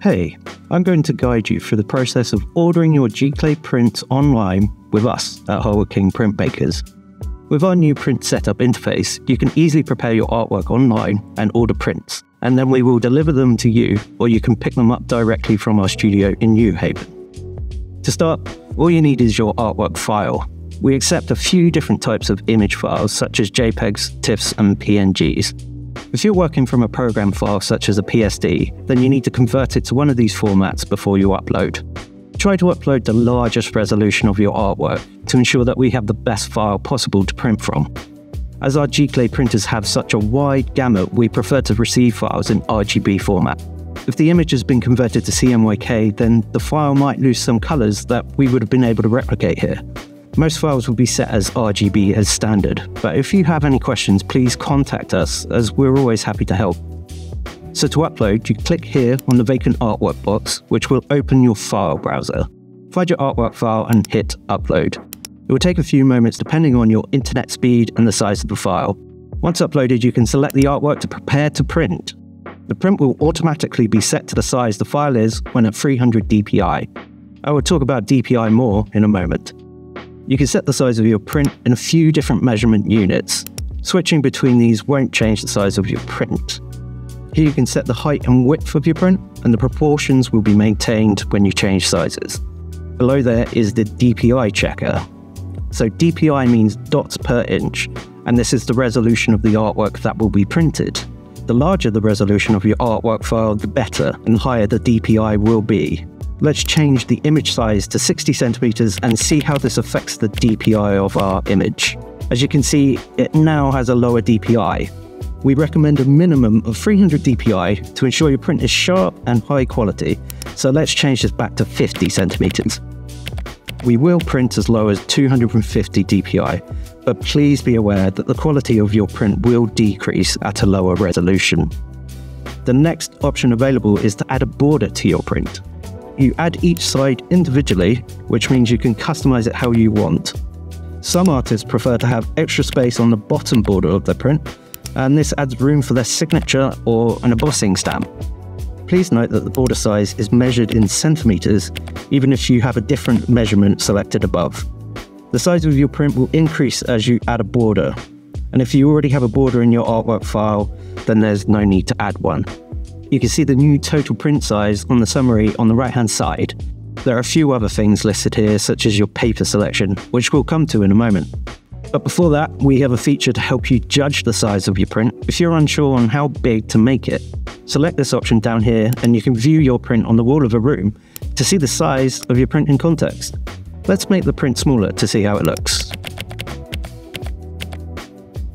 Hey, I'm going to guide you through the process of ordering your Giclee prints online with us at Harwood Printmakers. With our new print setup interface, you can easily prepare your artwork online and order prints, and then we will deliver them to you, or you can pick them up directly from our studio in New Haven. To start, all you need is your artwork file. We accept a few different types of image files such as JPEGs, TIFFs and PNGs. If you're working from a program file such as a PSD, then you need to convert it to one of these formats before you upload. Try to upload the largest resolution of your artwork to ensure that we have the best file possible to print from. As our Giclee printers have such a wide gamut, we prefer to receive files in RGB format. If the image has been converted to CMYK, then the file might lose some colors that we would have been able to replicate here. Most files will be set as RGB as standard, but if you have any questions, please contact us, as we're always happy to help. So to upload, you click here on the vacant artwork box, which will open your file browser. Find your artwork file and hit upload. It will take a few moments depending on your internet speed and the size of the file. Once uploaded, you can select the artwork to prepare to print. The print will automatically be set to the size the file is when at 300 dpi. I will talk about dpi more in a moment. You can set the size of your print in a few different measurement units. Switching between these won't change the size of your print. Here you can set the height and width of your print, and the proportions will be maintained when you change sizes. Below there is the DPI checker. So DPI means dots per inch, and this is the resolution of the artwork that will be printed. The larger the resolution of your artwork file, the better, and higher the DPI will be. Let's change the image size to 60 centimeters and see how this affects the DPI of our image. As you can see, it now has a lower DPI. We recommend a minimum of 300 DPI to ensure your print is sharp and high quality, so let's change this back to 50 centimeters. We will print as low as 250 DPI, but please be aware that the quality of your print will decrease at a lower resolution. The next option available is to add a border to your print. You add each side individually, which means you can customize it how you want. Some artists prefer to have extra space on the bottom border of their print, and this adds room for their signature or an embossing stamp. Please note that the border size is measured in centimeters, even if you have a different measurement selected above. The size of your print will increase as you add a border, and if you already have a border in your artwork file, then there's no need to add one. You can see the new total print size on the summary on the right-hand side. There are a few other things listed here, such as your paper selection, which we'll come to in a moment. But before that, we have a feature to help you judge the size of your print if you're unsure on how big to make it. Select this option down here and you can view your print on the wall of a room to see the size of your print in context. Let's make the print smaller to see how it looks.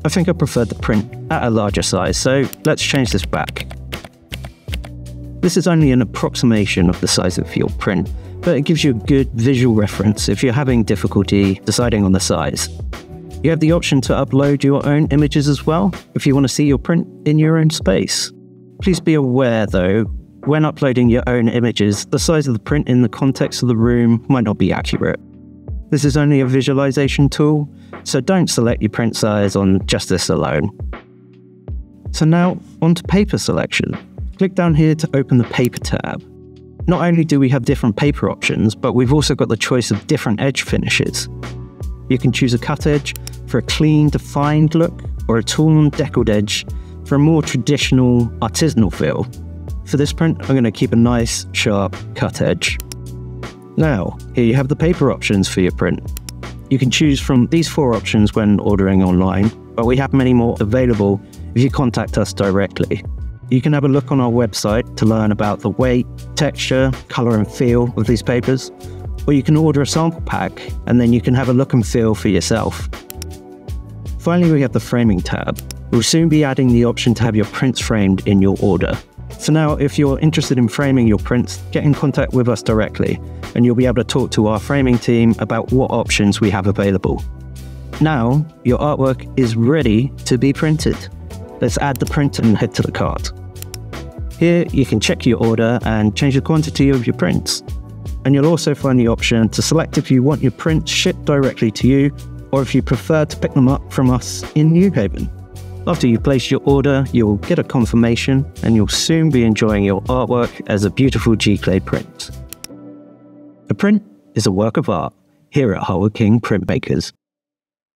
I think I prefer the print at a larger size, so let's change this back. This is only an approximation of the size of your print, but it gives you a good visual reference if you're having difficulty deciding on the size. You have the option to upload your own images as well, if you want to see your print in your own space. Please be aware though, when uploading your own images, the size of the print in the context of the room might not be accurate. This is only a visualization tool, so don't select your print size on just this alone. So now, onto paper selection. Click down here to open the paper tab. Not only do we have different paper options, but we've also got the choice of different edge finishes. You can choose a cut edge for a clean, defined look, or a torn, deckled edge for a more traditional, artisanal feel. For this print, I'm going to keep a nice, sharp cut edge. Now, here you have the paper options for your print. You can choose from these 4 options when ordering online, but we have many more available if you contact us directly. You can have a look on our website to learn about the weight, texture, colour and feel of these papers, or you can order a sample pack and then you can have a look and feel for yourself. Finally, we have the framing tab. We'll soon be adding the option to have your prints framed in your order. So now, if you're interested in framing your prints, get in contact with us directly, and you'll be able to talk to our framing team about what options we have available. Now, your artwork is ready to be printed. Let's add the print and head to the cart. Here, you can check your order and change the quantity of your prints. And you'll also find the option to select if you want your prints shipped directly to you, or if you prefer to pick them up from us in New Haven. After you place your order, you'll get a confirmation and you'll soon be enjoying your artwork as a beautiful Giclee print. A print is a work of art here at Harwood King Printmakers.